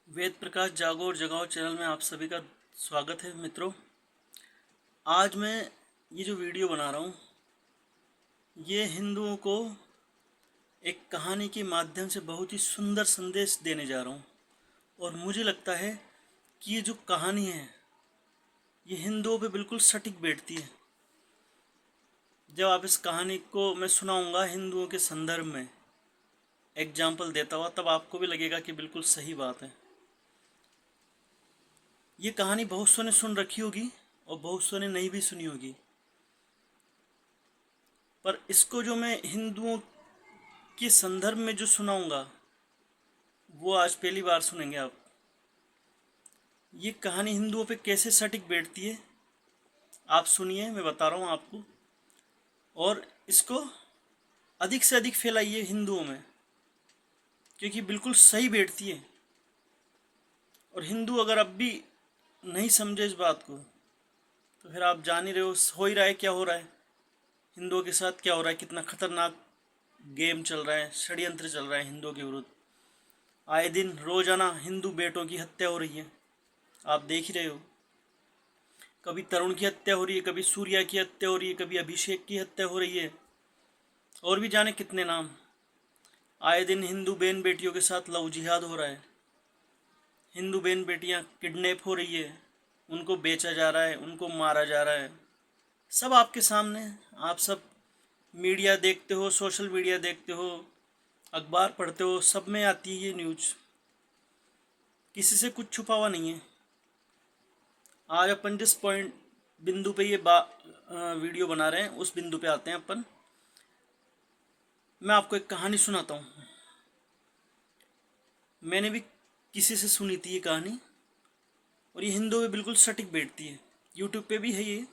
वेद प्रकाश जागो और जगाओ चैनल में आप सभी का स्वागत है मित्रों। आज मैं ये जो वीडियो बना रहा हूँ ये हिंदुओं को एक कहानी के माध्यम से बहुत ही सुंदर संदेश देने जा रहा हूँ। और मुझे लगता है कि ये जो कहानी है ये हिंदुओं पे बिल्कुल सटीक बैठती है। जब आप इस कहानी को मैं सुनाऊंगा हिंदुओं के संदर्भ में एग्जाम्पल देता हुआ, तब आपको भी लगेगा कि बिल्कुल सही बात है। ये कहानी बहुत सौ ने सुन रखी होगी और बहुत सौ ने नहीं भी सुनी होगी, पर इसको जो मैं हिंदुओं के संदर्भ में जो सुनाऊंगा वो आज पहली बार सुनेंगे आप। ये कहानी हिंदुओं पे कैसे सटीक बैठती है आप सुनिए, मैं बता रहा हूँ आपको। और इसको अधिक से अधिक फैलाइए हिंदुओं में, क्योंकि बिल्कुल सही बैठती है। और हिंदू अगर अब भी नहीं समझे इस बात को तो फिर आप जान ही रहे हो ही रहा है क्या हो रहा है, हिंदुओं के साथ क्या हो रहा है। कितना खतरनाक गेम चल रहा है, षड्यंत्र चल रहा है हिंदुओं के विरुद्ध। आए दिन रोजाना हिंदू बेटों की हत्या हो रही है, आप देख ही रहे हो। कभी तरुण की हत्या हो रही है, कभी सूर्या की हत्या हो रही है, कभी अभिषेक की हत्या हो रही है, और भी जाने कितने नाम। आए दिन हिंदू बहन बेटियों के साथ लव जिहाद हो रहा है, हिंदू बहन बेटियां किडनैप हो रही है, उनको बेचा जा रहा है, उनको मारा जा रहा है। सब आपके सामने, आप सब मीडिया देखते हो, सोशल मीडिया देखते हो, अखबार पढ़ते हो, सब में आती है ये न्यूज़। किसी से कुछ छुपा हुआ नहीं है। आज अपन जिस पॉइंट बिंदु पे ये वीडियो बना रहे हैं उस बिंदु पे आते हैं अपन। मैं आपको एक कहानी सुनाता हूँ। मैंने भी किसी से सुनी थी ये कहानी, और ये हिंदू में बिल्कुल सटीक बैठती है। यूट्यूब पे भी है ये।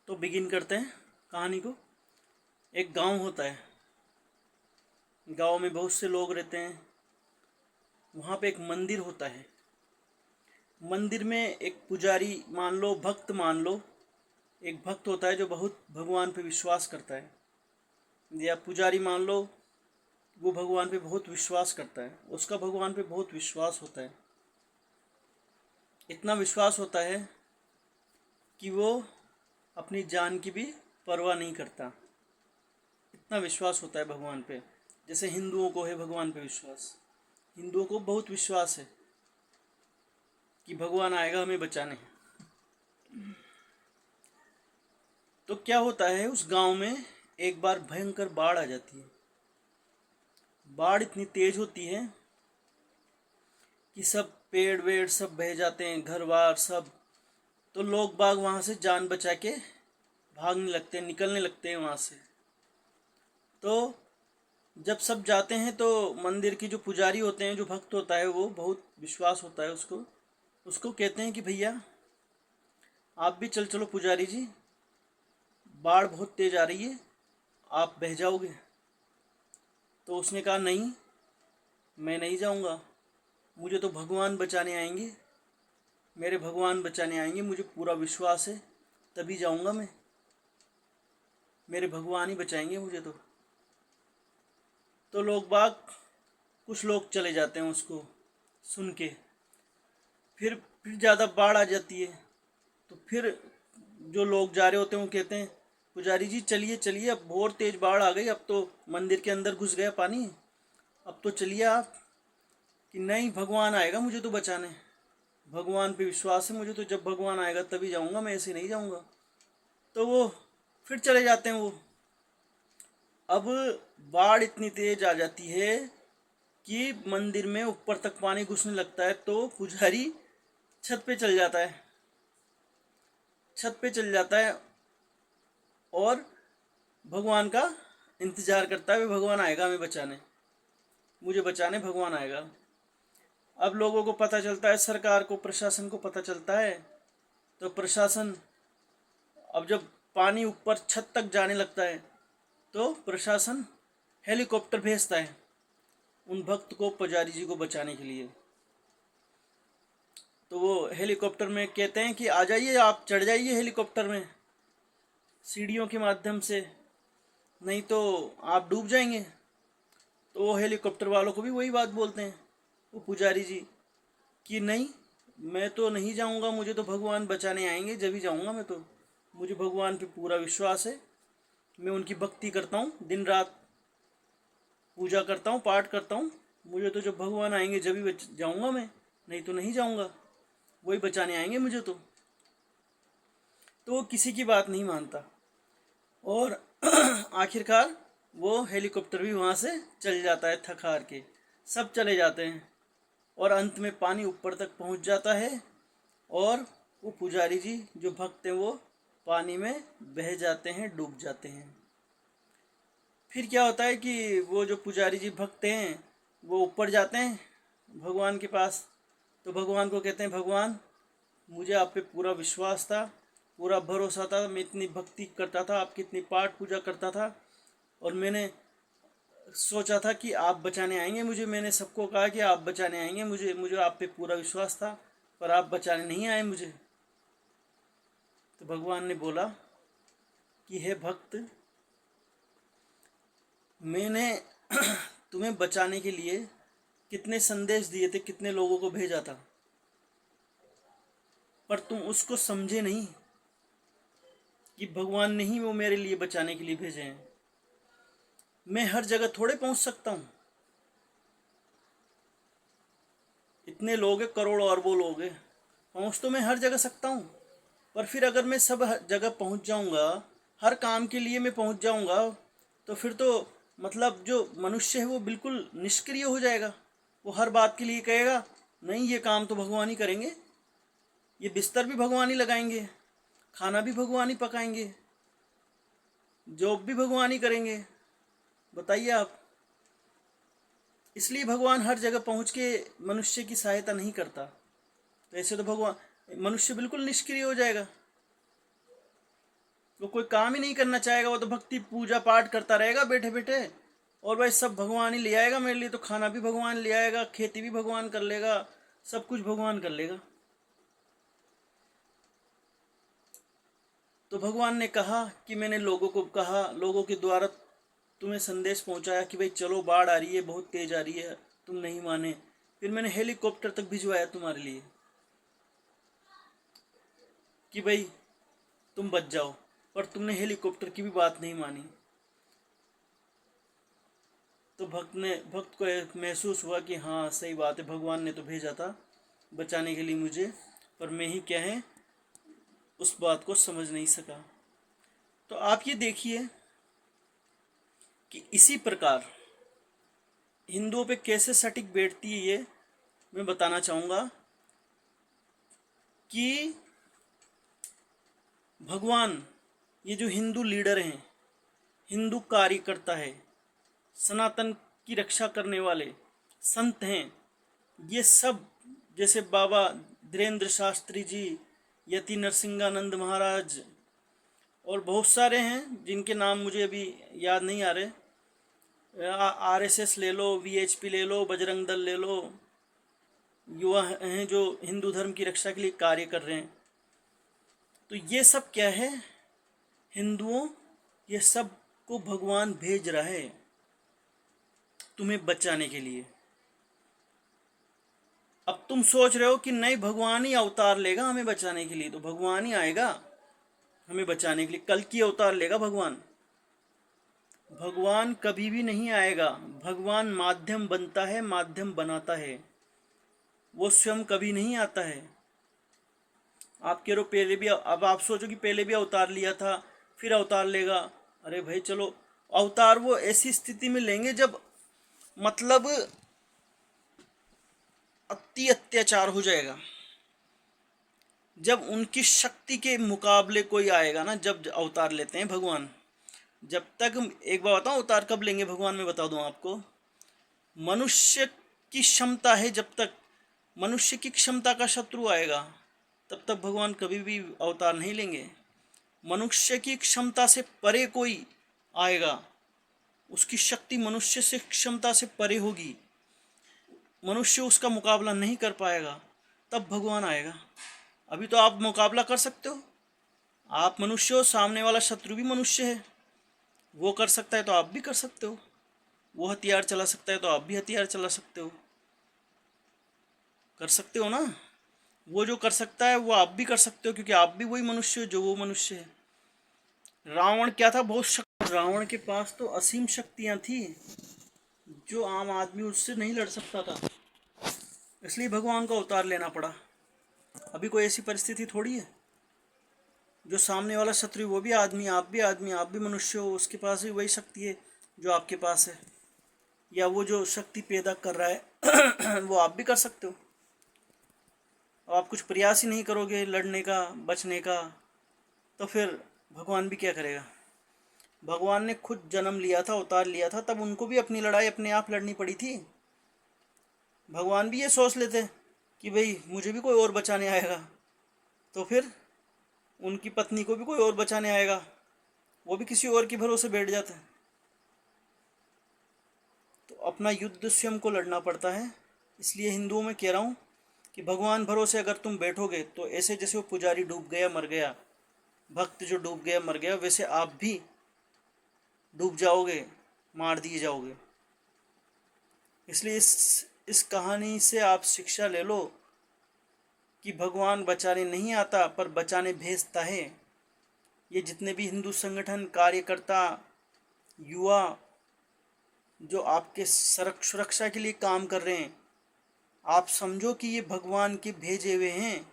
तो बिगिन करते हैं कहानी को। एक गांव होता है, गांव में बहुत से लोग रहते हैं। वहाँ पे एक मंदिर होता है। मंदिर में एक पुजारी मान लो, भक्त मान लो, एक भक्त होता है जो बहुत भगवान पे विश्वास करता है। या पुजारी मान लो, वो भगवान पे बहुत विश्वास करता है, उसका भगवान पे बहुत विश्वास होता है। इतना विश्वास होता है कि वो अपनी जान की भी परवाह नहीं करता। इतना विश्वास होता है भगवान पे। जैसे हिंदुओं को है भगवान पे विश्वास, हिंदुओं को बहुत विश्वास है कि भगवान आएगा हमें बचाने। तो क्या होता है, उस गांव में एक बार भयंकर बाढ़ आ जाती है। बाढ़ इतनी तेज होती है कि सब पेड़ वेड़ सब बह जाते हैं, घर बार सब। तो लोग बाग वहाँ से जान बचा के भागने लगते हैं, निकलने लगते हैं वहाँ से। तो जब सब जाते हैं तो मंदिर की जो पुजारी होते हैं, जो भक्त होता है, वो बहुत विश्वास होता है उसको, उसको कहते हैं कि भैया आप भी चल चलो पुजारी जी, बाढ़ बहुत तेज आ रही है, आप बह जाओगे। तो उसने कहा नहीं, मैं नहीं जाऊंगा, मुझे तो भगवान बचाने आएंगे, मेरे भगवान बचाने आएंगे, मुझे पूरा विश्वास है, तभी जाऊंगा मैं, मेरे भगवान ही बचाएंगे मुझे। तो लोग बाग, कुछ लोग चले जाते हैं उसको सुन के। फिर ज़्यादा बाढ़ आ जाती है। तो फिर जो लोग जा रहे होते हैं वो कहते हैं पुजारी जी चलिए चलिए, अब बहुत तेज बाढ़ आ गई, अब तो मंदिर के अंदर घुस गया पानी, अब तो चलिए आप। कि नहीं, भगवान आएगा मुझे तो बचाने, भगवान पे विश्वास है मुझे तो, जब भगवान आएगा तभी जाऊंगा, मैं ऐसे नहीं जाऊंगा। तो वो फिर चले जाते हैं वो। अब बाढ़ इतनी तेज आ जाती है कि मंदिर में ऊपर तक पानी घुसने लगता है। तो पुजारी छत पे चल जाता है, छत पे चल जाता है और भगवान का इंतजार करता है, भगवान आएगा हमें बचाने, मुझे बचाने भगवान आएगा। अब लोगों को पता चलता है, सरकार को, प्रशासन को पता चलता है। तो प्रशासन, अब जब पानी ऊपर छत तक जाने लगता है तो प्रशासन हेलीकॉप्टर भेजता है उन भक्त को, पुजारी जी को बचाने के लिए। तो वो हेलीकॉप्टर में कहते हैं कि आ जाइए, आप चढ़ जाइए हेलीकॉप्टर में सीढ़ियों के माध्यम से, नहीं तो आप डूब जाएंगे। तो वो हेलीकॉप्टर वालों को भी वही बात बोलते हैं वो पुजारी जी कि नहीं, मैं तो नहीं जाऊंगा, मुझे तो भगवान बचाने आएंगे जब ही जाऊंगा मैं तो, मुझे भगवान पे पूरा विश्वास है, मैं उनकी भक्ति करता हूँ, दिन रात पूजा करता हूँ, पाठ करता हूँ, मुझे तो जब भगवान आएंगे जब ही जाऊंगा मैं, नहीं तो नहीं जाऊंगा, वही बचाने आएंगे मुझे तो वो किसी की बात नहीं मानता। और आखिरकार वो हेलीकॉप्टर भी वहाँ से चल जाता है, थक हार के सब चले जाते हैं और अंत में पानी ऊपर तक पहुँच जाता है और वो पुजारी जी जो भक्त हैं वो पानी में बह जाते हैं, डूब जाते हैं। फिर क्या होता है कि वो जो पुजारी जी भक्त हैं वो ऊपर जाते हैं भगवान के पास, तो भगवान को कहते हैं, भगवान मुझे आप पे पूरा विश्वास था, पूरा भरोसा था, मैं इतनी भक्ति करता था, आपकी इतनी पाठ पूजा करता था और मैंने सोचा था कि आप बचाने आएंगे मुझे, मैंने सबको कहा कि आप बचाने आएंगे मुझे, मुझे आप पे पूरा विश्वास था, पर आप बचाने नहीं आए मुझे। तो भगवान ने बोला कि हे भक्त, मैंने तुम्हें बचाने के लिए कितने संदेश दिए थे, कितने लोगों को भेजा था, पर तुम उसको समझे नहीं कि भगवान ने ही वो मेरे लिए बचाने के लिए भेजे हैं। मैं हर जगह थोड़े पहुंच सकता हूं, इतने लोग हैं, करोड़ों अरबों लोग हैं, पहुंच तो मैं हर जगह सकता हूं, पर फिर अगर मैं सब जगह पहुंच जाऊंगा, हर काम के लिए मैं पहुंच जाऊंगा, तो फिर तो मतलब जो मनुष्य है वो बिल्कुल निष्क्रिय हो जाएगा। वो हर बात के लिए कहेगा नहीं, ये काम तो भगवान ही करेंगे, ये बिस्तर भी भगवान ही लगाएंगे, खाना भी भगवान ही पकाएंगे, जॉब भी भगवान ही करेंगे। बताइए आप। इसलिए भगवान हर जगह पहुंच के मनुष्य की सहायता नहीं करता। तो ऐसे तो भगवान मनुष्य बिल्कुल निष्क्रिय हो जाएगा, वो कोई काम ही नहीं करना चाहेगा, वो तो भक्ति पूजा पाठ करता रहेगा बैठे बैठे, और भाई सब भगवान ही ले आएगा मेरे लिए, तो खाना भी भगवान ले आएगा, खेती भी भगवान कर लेगा, सब कुछ भगवान कर लेगा। तो भगवान ने कहा कि मैंने लोगों को कहा, लोगों के द्वारा तुम्हें संदेश पहुंचाया कि भाई चलो बाढ़ आ रही है, बहुत तेज आ रही है, तुम नहीं माने, फिर मैंने हेलीकॉप्टर तक भिजवाया तुम्हारे लिए कि भाई तुम बच जाओ, पर तुमने हेलीकॉप्टर की भी बात नहीं मानी। तो भक्त को महसूस हुआ कि हाँ सही बात है, भगवान ने तो भेजा था बचाने के लिए मुझे, पर मैं ही क्या है उस बात को समझ नहीं सका। तो आप ये देखिए कि इसी प्रकार हिंदुओं पे कैसे सटीक बैठती है, ये मैं बताना चाहूँगा कि भगवान, ये जो हिंदू लीडर हैं, हिंदू कार्यकर्ता है, सनातन की रक्षा करने वाले संत हैं, ये सब जैसे बाबा धीरेन्द्र शास्त्री जी, यति नरसिंहानंद महाराज और बहुत सारे हैं जिनके नाम मुझे अभी याद नहीं आ रहे, आरएसएस ले लो, वीएचपी ले लो, बजरंग दल ले लो, युवा हैं जो हिंदू धर्म की रक्षा के लिए कार्य कर रहे हैं। तो ये सब क्या है, हिंदुओं, ये सब को भगवान भेज रहा है तुम्हें बचाने के लिए। अब तुम सोच रहे हो कि नहीं भगवान ही अवतार लेगा हमें बचाने के लिए, तो भगवान ही आएगा हमें बचाने के लिए, कल की अवतार लेगा भगवान। भगवान कभी भी नहीं आएगा, भगवान माध्यम बनता है, माध्यम बनाता है, वो स्वयं कभी नहीं आता है। आप कह रहे हो पहले भी, अब आप सोचो कि पहले भी अवतार लिया था फिर अवतार लेगा, अरे भाई चलो, अवतार वो ऐसी स्थिति में लेंगे जब मतलब अति अत्याचार हो जाएगा, जब उनकी शक्ति के मुकाबले कोई आएगा ना, जब अवतार लेते हैं भगवान। जब तक, एक बार बताऊं अवतार कब लेंगे भगवान, मैं बता दूं आपको, मनुष्य की क्षमता है, जब तक मनुष्य की क्षमता का शत्रु आएगा तब तक भगवान कभी भी अवतार नहीं लेंगे। मनुष्य की क्षमता से परे कोई आएगा, उसकी शक्ति मनुष्य से क्षमता से परे होगी, मनुष्य उसका मुकाबला नहीं कर पाएगा, तब भगवान आएगा। अभी तो आप मुकाबला कर सकते हो, आप मनुष्य हो, सामने वाला शत्रु भी मनुष्य है, वो कर सकता है तो आप भी कर सकते हो। वो हथियार चला सकता है तो आप भी हथियार चला सकते हो, कर सकते हो ना। वो जो कर सकता है वो आप भी कर सकते हो, क्योंकि आप भी वही मनुष्य हो जो वो मनुष्य है। रावण क्या था, बहुत शक्ति, रावण के पास तो असीम शक्तियां थी, जो आम आदमी उससे नहीं लड़ सकता था, इसलिए भगवान का अवतार लेना पड़ा। अभी कोई ऐसी परिस्थिति थोड़ी है, जो सामने वाला शत्रु वो भी आदमी, आप भी आदमी, आप भी मनुष्य हो, उसके पास भी वही शक्ति है जो आपके पास है, या वो जो शक्ति पैदा कर रहा है वो आप भी कर सकते हो। अब आप कुछ प्रयास ही नहीं करोगे लड़ने का, बचने का, तो फिर भगवान भी क्या करेगा। भगवान ने खुद जन्म लिया था, अवतार लिया था, तब उनको भी अपनी लड़ाई अपने आप लड़नी पड़ी थी। भगवान भी ये सोच लेते कि भाई मुझे भी कोई और बचाने आएगा, तो फिर उनकी पत्नी को भी कोई और बचाने आएगा, वो भी किसी और के भरोसे बैठ जाते हैं। तो अपना युद्ध स्वयं को लड़ना पड़ता है। इसलिए हिंदुओं में कह रहा हूँ कि भगवान भरोसे अगर तुम बैठोगे तो ऐसे जैसे वो पुजारी डूब गया मर गया, भक्त जो डूब गया मर गया, वैसे आप भी डूब जाओगे, मार दिए जाओगे। इसलिए इस कहानी से आप शिक्षा ले लो कि भगवान बचाने नहीं आता पर बचाने भेजता है। ये जितने भी हिंदू संगठन, कार्यकर्ता, युवा जो आपके सुरक्षा के लिए काम कर रहे हैं, आप समझो कि ये भगवान के भेजे हुए हैं,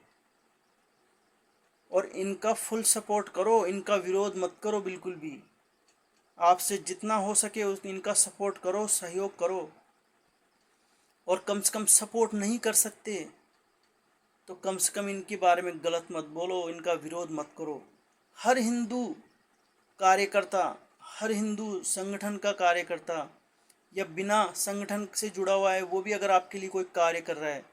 और इनका फुल सपोर्ट करो, इनका विरोध मत करो बिल्कुल भी। आपसे जितना हो सके इनका सपोर्ट करो, सहयोग करो। और कम से कम सपोर्ट नहीं कर सकते तो कम से कम इनके बारे में गलत मत बोलो, इनका विरोध मत करो। हर हिंदू कार्यकर्ता, हर हिंदू संगठन का कार्यकर्ता या बिना संगठन से जुड़ा हुआ है, वो भी अगर आपके लिए कोई कार्य कर रहा है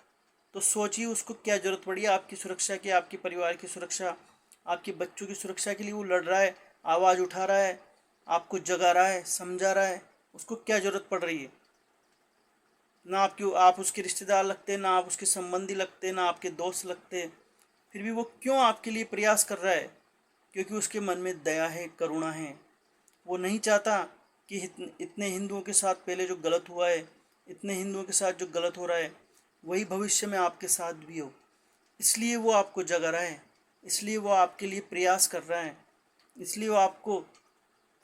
तो सोचिए उसको क्या ज़रूरत पड़ी है आपकी सुरक्षा की, आपके परिवार की सुरक्षा, आपके बच्चों की सुरक्षा के लिए वो लड़ रहा है, आवाज़ उठा रहा है, आपको जगा रहा है, समझा रहा है। उसको क्या ज़रूरत पड़ रही है। ना आप उसके रिश्तेदार लगते, ना आप उसके संबंधी लगते, ना आपके दोस्त लगते, फिर भी वो क्यों आपके लिए प्रयास कर रहा है? क्योंकि उसके मन में दया है, करुणा है। वो नहीं चाहता कि इतने हिंदुओं के साथ पहले जो गलत हुआ है, इतने हिंदुओं के साथ जो गलत हो रहा है, वही भविष्य में आपके साथ भी हो। इसलिए वो आपको जगा रहा है, इसलिए वो आपके लिए प्रयास कर रहा है, इसलिए वो आपको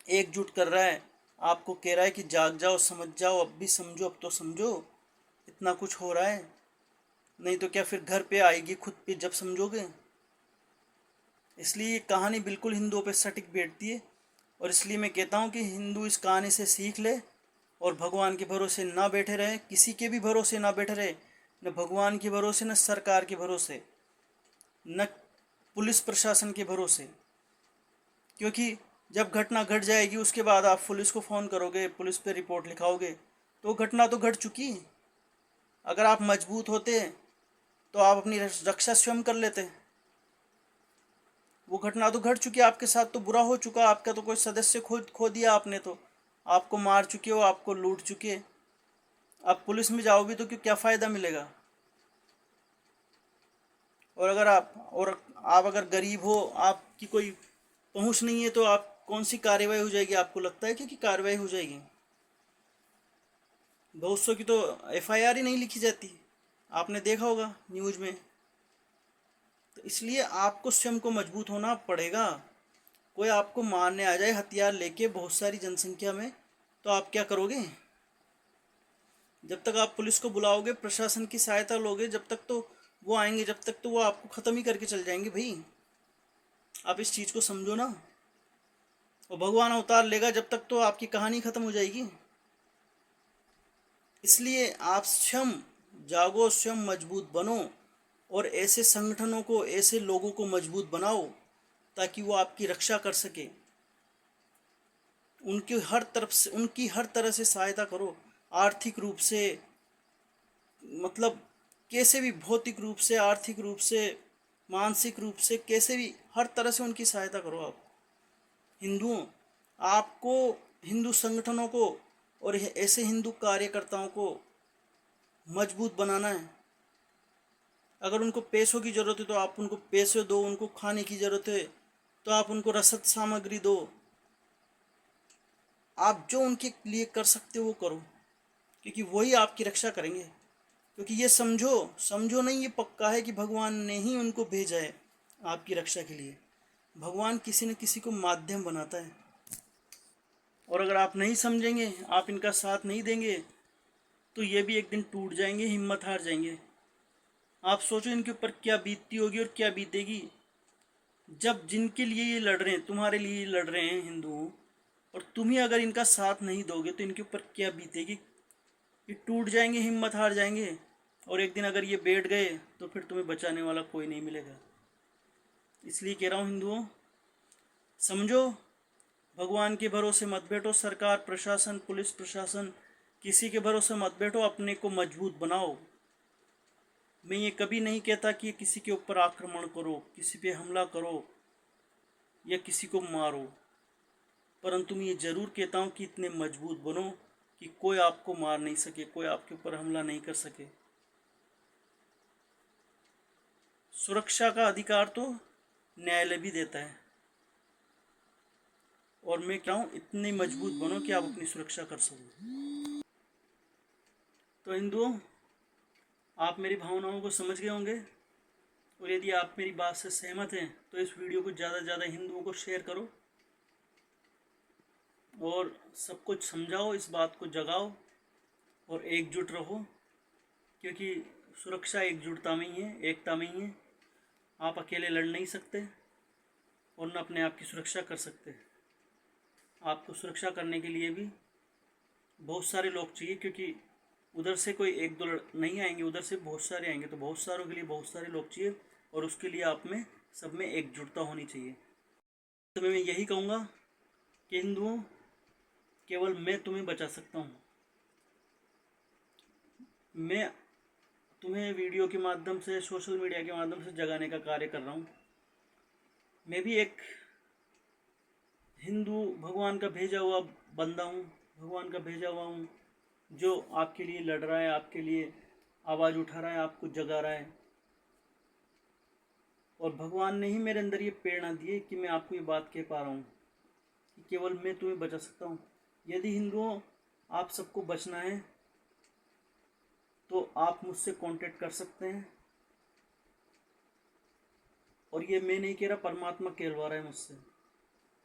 एकजुट कर रहा है, आपको कह रहा है कि जाग जाओ, समझ जाओ, अब भी समझो, अब तो समझो, इतना कुछ हो रहा है। नहीं तो क्या फिर घर पे आएगी खुद पे जब समझोगे। इसलिए ये कहानी बिल्कुल हिंदुओं पे सटीक बैठती है, और इसलिए मैं कहता हूँ कि हिंदू इस कहानी से सीख ले और भगवान के भरोसे ना बैठे रहे, किसी के भी भरोसे ना बैठे रहे, न भगवान के भरोसे, न सरकार के भरोसे, न पुलिस प्रशासन के भरोसे। क्योंकि जब घटना घट जाएगी उसके बाद आप पुलिस को फ़ोन करोगे, पुलिस पे रिपोर्ट लिखाओगे, तो घटना तो घट चुकी। अगर आप मजबूत होते तो आप अपनी रक्षा स्वयं कर लेते। वो घटना तो घट चुकी, आपके साथ तो बुरा हो चुका, आपका तो कोई सदस्य खो दिया आपने, तो आपको मार चुके हो, आपको लूट चुके। आप पुलिस में जाओगे तो क्यों, क्या फ़ायदा मिलेगा। और आप अगर गरीब हो, आपकी कोई पहुंच नहीं है, तो आप कौन सी कार्रवाई हो जाएगी, आपको लगता है कि कार्रवाई हो जाएगी। बहुत सौ की तो एफआईआर ही नहीं लिखी जाती, आपने देखा होगा न्यूज़ में। तो इसलिए आपको स्वयं को मजबूत होना पड़ेगा। कोई आपको मारने आ जाए हथियार लेके बहुत सारी जनसंख्या में, तो आप क्या करोगे। जब तक आप पुलिस को बुलाओगे, प्रशासन की सहायता लोगे, जब तक तो वो आएंगे, जब तक तो वो आपको ख़त्म ही करके चल जाएंगे भाई। आप इस चीज़ को समझो ना। और भगवान अवतार लेगा जब तक तो आपकी कहानी ख़त्म हो जाएगी। इसलिए आप स्वयं जागो, स्वयं मजबूत बनो, और ऐसे संगठनों को, ऐसे लोगों को मजबूत बनाओ ताकि वो आपकी रक्षा कर सके। उनकी हर तरह से सहायता करो, आर्थिक रूप से, मतलब कैसे भी, भौतिक रूप से, आर्थिक रूप से, मानसिक रूप से, कैसे भी हर तरह से उनकी सहायता करो। आप हिंदुओं, आपको हिंदू संगठनों को और ऐसे हिंदू कार्यकर्ताओं को मजबूत बनाना है। अगर उनको पैसों की ज़रूरत है तो आप उनको पैसे दो, उनको खाने की ज़रूरत है तो आप उनको रसद सामग्री दो। आप जो उनके लिए कर सकते हो वो करो, क्योंकि वही आपकी रक्षा करेंगे। क्योंकि ये समझो समझो नहीं, ये पक्का है कि भगवान ने ही उनको भेजा है आपकी रक्षा के लिए। भगवान किसी न किसी को माध्यम बनाता है, और अगर आप नहीं समझेंगे, आप इनका साथ नहीं देंगे, तो ये भी एक दिन टूट जाएंगे, हिम्मत हार जाएंगे। आप सोचो इनके ऊपर क्या बीतती होगी और क्या बीतेगी, जब जिनके लिए ये लड़ रहे हैं, तुम्हारे लिए ये लड़ रहे हैं हिंदुओं, और तुम ही अगर इनका साथ नहीं दोगे तो इनके ऊपर क्या बीतेगी। ये टूट जाएंगे, हिम्मत हार जाएंगे, और एक दिन अगर ये बैठ गए तो फिर तुम्हें बचाने वाला कोई नहीं मिलेगा। इसलिए कह रहा हूँ हिंदुओं, समझो, भगवान के भरोसे मत बैठो, सरकार प्रशासन पुलिस प्रशासन किसी के भरोसे मत बैठो, अपने को मजबूत बनाओ। मैं ये कभी नहीं कहता कि किसी के ऊपर आक्रमण करो, किसी पे हमला करो या किसी को मारो, परंतु मैं ये ज़रूर कहता हूँ कि इतने मजबूत बनो कि कोई आपको मार नहीं सके, कोई आपके ऊपर हमला नहीं कर सके। सुरक्षा का अधिकार तो न्यायालय भी देता है, और मैं क्या हूँ, इतने मजबूत बनो कि आप अपनी सुरक्षा कर सको। तो हिंदुओं, आप मेरी भावनाओं को समझ गए होंगे, और यदि आप मेरी बात से सहमत हैं तो इस वीडियो को ज़्यादा से ज़्यादा हिंदुओं को शेयर करो और सब कुछ समझाओ, इस बात को जगाओ और एकजुट रहो, क्योंकि सुरक्षा एकजुटता में ही है, एकता में ही है। आप अकेले लड़ नहीं सकते और न अपने आप की सुरक्षा कर सकते। आपको सुरक्षा करने के लिए भी बहुत सारे लोग चाहिए, क्योंकि उधर से कोई एक दो नहीं आएंगे, उधर से बहुत सारे आएंगे, तो बहुत सारों के लिए बहुत सारे लोग चाहिए, और उसके लिए आप में सब में एकजुटता होनी चाहिए। तो मैं यही कहूँगा कि हिंदुओं, केवल मैं तुम्हें बचा सकता हूँ। मैं तुम्हें वीडियो के माध्यम से, सोशल मीडिया के माध्यम से जगाने का कार्य कर रहा हूँ। मैं भी एक हिंदू, भगवान का भेजा हुआ बंदा हूँ, भगवान का भेजा हुआ हूँ, जो आपके लिए लड़ रहा है, आपके लिए आवाज़ उठा रहा है, आपको जगा रहा है। और भगवान ने ही मेरे अंदर ये प्रेरणा दी है कि मैं आपको ये बात कह पा रहा हूँ कि केवल मैं तुम्हें बचा सकता हूँ। यदि हिंदुओं आप सबको बचना है तो आप मुझसे कांटेक्ट कर सकते हैं, और ये मैं नहीं कह रहा, परमात्मा कहलवा रहा है मुझसे।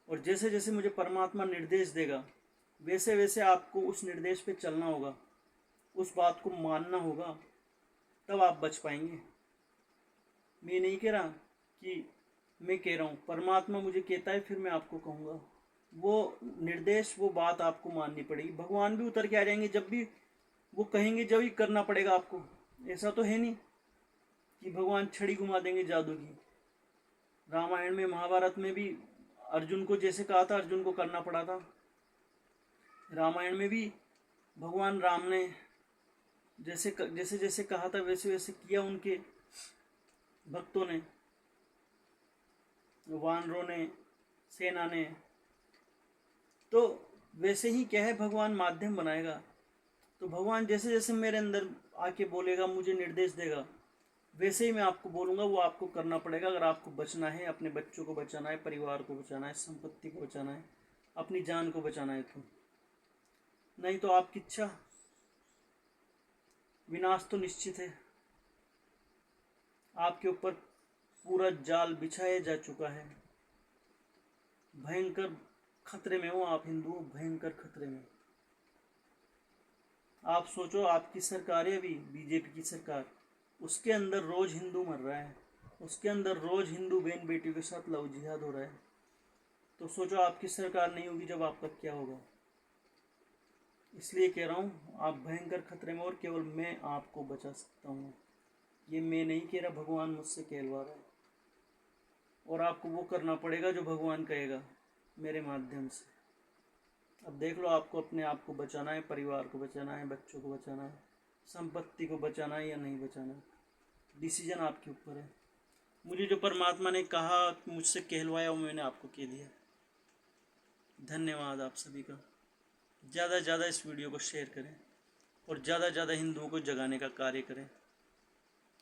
और जैसे जैसे मुझे परमात्मा निर्देश देगा, वैसे वैसे आपको उस निर्देश पे चलना होगा, उस बात को मानना होगा, तब आप बच पाएंगे। मैं नहीं कह रहा कि मैं कह रहा हूँ, परमात्मा मुझे कहता है फिर मैं आपको कहूँगा। वो निर्देश, वो बात आपको माननी पड़ेगी। भगवान भी उतर के आ जाएंगे, जब भी वो कहेंगे जब ही करना पड़ेगा आपको। ऐसा तो है नहीं कि भगवान छड़ी घुमा देंगे जादू की। रामायण में, महाभारत में भी अर्जुन को जैसे कहा था, अर्जुन को करना पड़ा था। रामायण में भी भगवान राम ने जैसे जैसे जैसे कहा था वैसे वैसे किया, उनके भक्तों ने, वानरों ने, सेना ने। तो वैसे ही क्या है, भगवान माध्यम बनाएगा। तो भगवान जैसे जैसे मेरे अंदर आके बोलेगा, मुझे निर्देश देगा, वैसे ही मैं आपको बोलूँगा, वो आपको करना पड़ेगा। अगर आपको बचना है, अपने बच्चों को बचाना है, परिवार को बचाना है, संपत्ति को बचाना है, अपनी जान को बचाना है, तो नहीं तो आपकी इच्छा, विनाश तो निश्चित है। आपके ऊपर पूरा जाल बिछाया जा चुका है। भयंकर खतरे में हो आप हिंदू, भयंकर खतरे में। आप सोचो, आपकी सरकार है अभी बीजेपी की सरकार, उसके अंदर रोज हिंदू मर रहा है, उसके अंदर रोज हिंदू बहन बेटियों के साथ लव जिहाद हो रहा है। तो सोचो आपकी सरकार नहीं होगी जब आपका क्या होगा। इसलिए कह रहा हूँ, आप भयंकर खतरे में, और केवल मैं आपको बचा सकता हूँ। ये मैं नहीं कह रहा, भगवान मुझसे कहलवा रहा है, और आपको वो करना पड़ेगा जो भगवान कहेगा मेरे माध्यम से। अब देख लो, आपको अपने आप को बचाना है, परिवार को बचाना है, बच्चों को बचाना है, संपत्ति को बचाना है या नहीं बचाना है, डिसीजन आपके ऊपर है। मुझे जो परमात्मा ने कहा, मुझसे कहलवाया, वो मैंने आपको कह दिया। धन्यवाद आप सभी का। ज़्यादा से ज़्यादा इस वीडियो को शेयर करें और ज़्यादा से ज़्यादा हिंदुओं को जगाने का कार्य करें।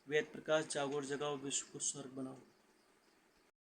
वेद प्रकाश जागो और जगाओ, विश्व को स्वर्ग बनाओ।